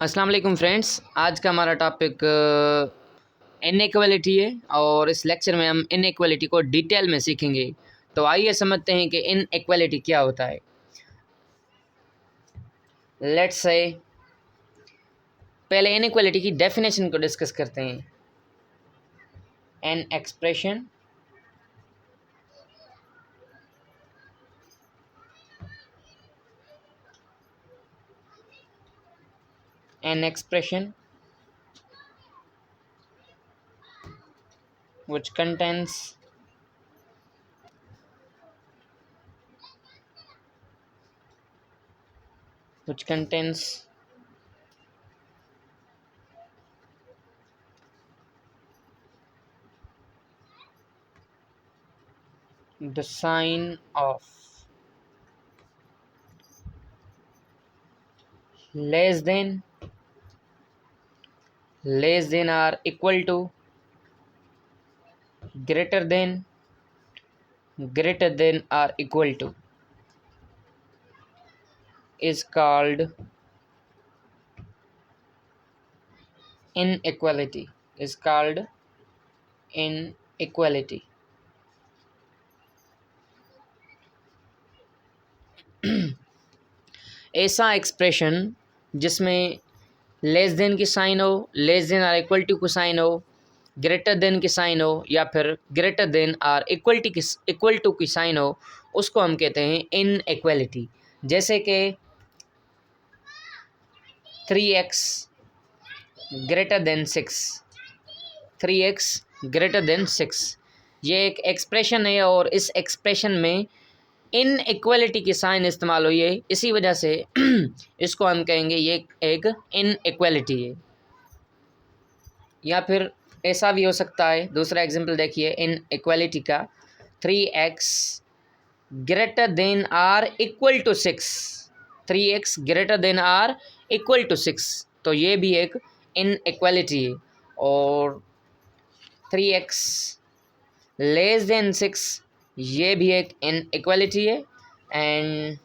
अस्सलाम वालेकुम फ्रेंड्स। आज का हमारा टॉपिक इनइक्वालिटी है और इस लेक्चर में हम इनइक्वालिटी को डिटेल में सीखेंगे। तो आइए समझते हैं कि इनइक्वालिटी क्या होता है। लेट्स से पहले इनइक्वालिटी की डेफिनेशन को डिस्कस करते हैं। An expression an expression which contains the sign of less than or equal to greater than or equal to is called inequality. ऐसा एक्सप्रेशन जिसमें लेस देन की साइन हो, less than और equal to की sign हो, greater than की sign हो या फिर ग्रेटर देन और इक्वल टू की साइन हो, उसको हम कहते हैं इनइक्वालिटी। जैसे कि 3x greater then 6, 3x greater then 6 ये एक एक्सप्रेशन है और इस एक्सप्रेशन में इनइक्वालिटी की साइन इस्तेमाल हुई है, इसी वजह से इसको हम कहेंगे ये एक इनइक्वालिटी है। या फिर ऐसा भी हो सकता है, दूसरा एग्जांपल देखिए इनइक्वालिटी का, 3x greater than or equal to 6, 3x greater than or equal to 6, तो ये भी एक इनइक्वालिटी है। और 3x लेस देन 6 ये भी एक इनइक्वालिटी है। And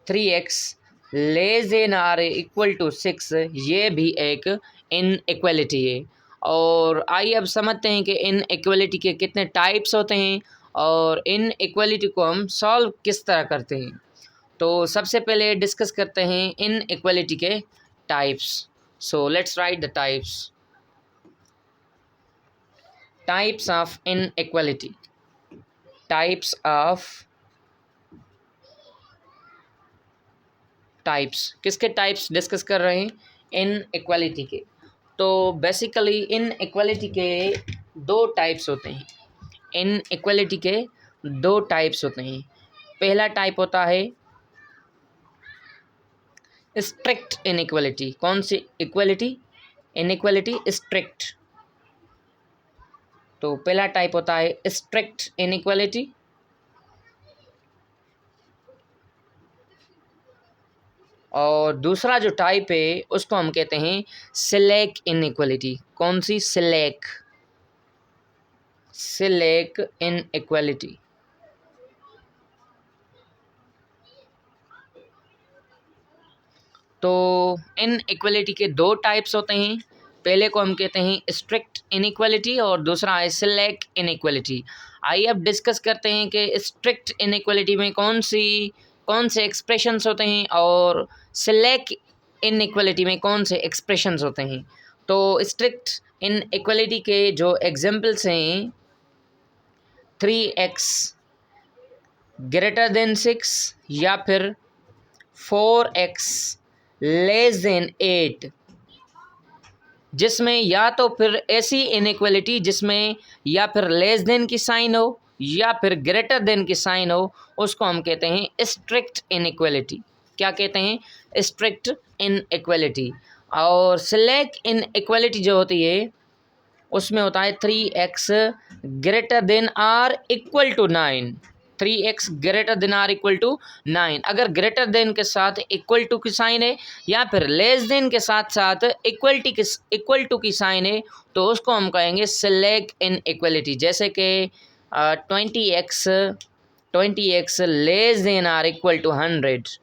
3x less than or equal to 6 ये भी एक इनइक्वालिटी है। और आइए अब समझते हैं कि इनइक्वालिटी के कितने टाइप्स होते हैं और इनइक्वालिटी को हम सॉल्व किस तरह करते हैं। तो सबसे पहले डिस्कस करते हैं इनइक्वालिटी के types. So let's write the types of inequality. किसके टाइप्स डिस्कस कर रहे हैं? इनइक्वालिटी के। तो बेसिकली इनइक्वालिटी के दो टाइप्स होते हैं। पहला टाइप होता है स्ट्रिक्ट इनइक्वालिटी। कौन सी इक्वालिटी? Inequality strict. तो पहला टाइप होता है स्ट्रिक्ट इनइक्वालिटी और दूसरा जो टाइप है उसको हम कहते हैं स्लैक इनइक्वालिटी। कौन सी? Slack inequality. तो इनइक्वालिटी के दो टाइप्स होते हैं। पहले को हम कहते हैं स्ट्रिक्ट इनइक्वालिटी और दूसरा है स्लैक इनइक्वालिटी। आइए अब डिस्कस करते हैं कि स्ट्रिक्ट इनइक्वालिटी में कौन से एक्सप्रेशंस होते हैं और स्लैक इनइक्वालिटी में कौन से एक्सप्रेशंस होते हैं। तो स्ट्रिक्ट इनइक्वालिटी के जो एग्जांपल्स हैं, 3x ग्रेटर देन 6 या फिर 4x लेस देन 8, जिसमें या तो फिर ऐसी इनइक्वालिटी जिसमें या फिर लेस देन की साइन हो या फिर ग्रेटर देन की साइन हो, उसको हम कहते हैं स्ट्रिक्ट इनइक्वालिटी। क्या कहते हैं? Strict inequality. और स्लैक इनइक्वालिटी जो होती है उसमें होता है 3x greater than or equal to 9, 3x greater than or equal to 9। अगर ग्रेटर देन के साथ इक्वल टू की साइन है या फिर लेस देन के साथ साथ इक्वल टू की साइन है, तो उसको हम कहेंगे स्लैक इनइक्वालिटी। जैसे कि 20x less than or equal to 100,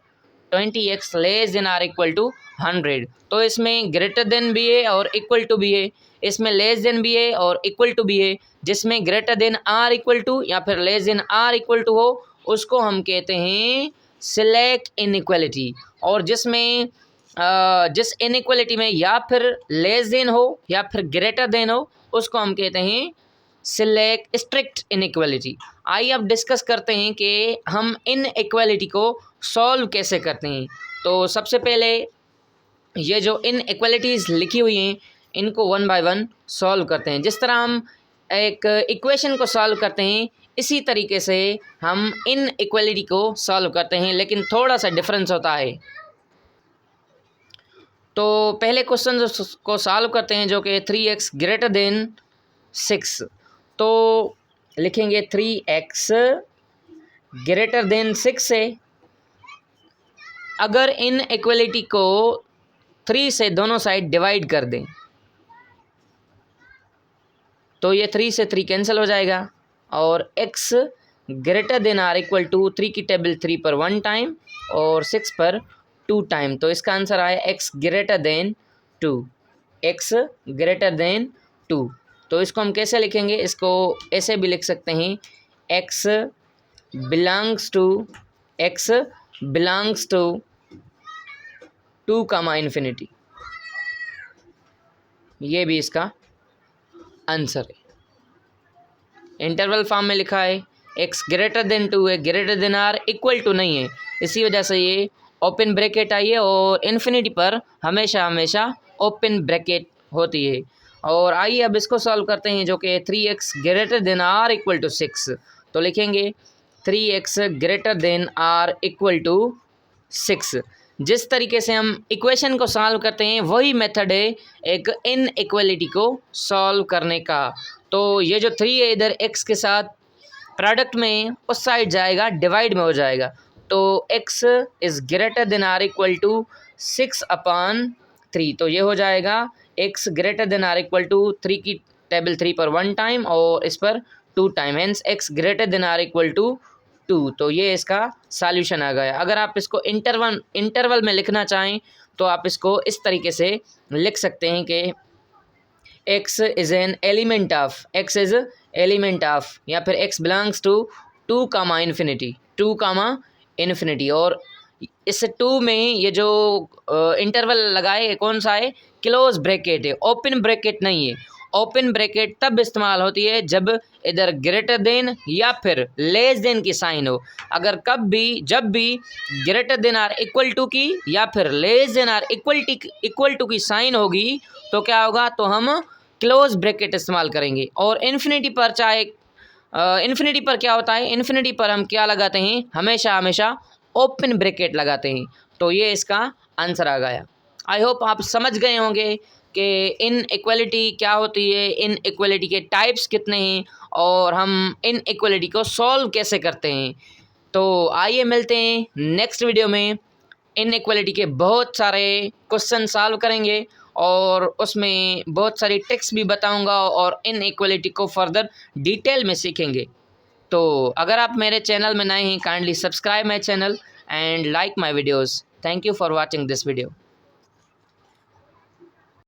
20x less than or equal to 100। तो इसमें ग्रेटर देन भी है और इक्वल टू भी है, इसमें लेस देन भी है और इक्वल टू भी है। जिसमें greater than or equal to या फिर less than or equal to हो उसको हम कहते हैं सिलेक्ट इनइक्वालिटी। और जिसमें जिस इनइक्वालिटी में या फिर लेस देन हो या फिर ग्रेटर देन हो उसको हम कहते हैं सिलेक्ट स्ट्रिक्ट इनइक्वालिटी। आइए अब डिस्कस करते हैं कि हम इनइक्वालिटी को सॉल्व कैसे करते हैं। तो सबसे पहले ये जो इनइक्वालिटीज़ लिखी हुई हैं इनको वन बाय वन सॉल्व करते हैं। जिस तरह हम एक इक्वेशन को सॉल्व करते हैं इसी तरीके से हम इनइक्वालिटी को सॉल्व करते हैं, लेकिन थोड़ा सा डिफरेंस होता है। तो पहले क्वेश्चन को सॉल्व करते हैं जो कि 3x ग्रेटर देन 6। तो लिखेंगे 3x ग्रेटर देन 6 है। अगर इन इक्वलिटी को 3 से दोनों साइड डिवाइड कर दें तो ये 3 से 3 कैंसिल हो जाएगा और x greater than or equal to 3 की टेबल 3 पर 1 टाइम और 6 पर 2 टाइम। तो इसका आंसर आया x greater than 2, x greater than 2। तो इसको हम कैसे लिखेंगे, इसको ऐसे भी लिख सकते हैं x belongs to 2 comma infinity. ये भी इसका आंसर है। इंटरवल फॉर्म में लिखा है x ग्रेटर देन 2 है, greater than or equal to नहीं है, इसी वजह से ये ओपन ब्रैकेट आई है और इन्फिनिटी पर हमेशा हमेशा ओपन ब्रैकेट होती है। और आइए अब इसको सॉल्व करते हैं जो कि 3x greater than or equal to 6। तो लिखेंगे 3x greater than or equal to 6। जिस तरीके से हम इक्वेशन को सॉल्व करते हैं वही मेथड है एक इनइक्वालिटी को सॉल्व करने का। तो ये जो 3 है इधर x के साथ प्रोडक्ट में उस साइड जाएगा, डिवाइड में हो जाएगा। तो x is greater than or equal to 6/3। तो ये हो जाएगा x greater than or equal to 3 की टेबल 3 पर 1 टाइम और इस पर 2 time, hence x greater than or equal to 2। तो ये इसका सॉल्यूशन आ गया। अगर आप इसको इंटरवल में लिखना चाहें तो आप इसको इस तरीके से लिख सकते हैं कि x is an element of या फिर x belongs to 2 comma infinity. और इस 2 में ये जो इंटरवल लगाए कौन सा है, क्लोज ब्रैकेट है, ओपन ब्रैकेट नहीं है। ओपन ब्रैकेट तब इस्तेमाल होती है जब इधर ग्रेटर देन या फिर लेस देन की साइन हो। अगर जब भी greater than or equal to की या फिर less than or equal to की साइन होगी तो क्या होगा, तो हम क्लोज ब्रैकेट इस्तेमाल करेंगे। और इन्फिनिटी पर क्या होता है, इन्फिनिटी पर हम क्या लगाते हैं, हमेशा हमेशा ओपन ब्रैकेट लगाते हैं। तो ये इसका आंसर आ गया। आई होप आप समझ गए होंगे कि इनइक्वालिटी क्या होती है, इनइक्वालिटी के टाइप्स कितने हैं और हम इनइक्वालिटी को सॉल्व कैसे करते हैं। तो आइए मिलते हैं नेक्स्ट वीडियो में। इनइक्वालिटी के बहुत सारे क्वेश्चन सॉल्व करेंगे और उसमें बहुत सारी ट्रिक्स भी बताऊंगा और इनइक्वालिटी को फर्दर डिटेल में सीखेंगे। तो अगर आप मेरे चैनल में नए हैं kindly subscribe my channel and like my videos. Thank you for watching this video.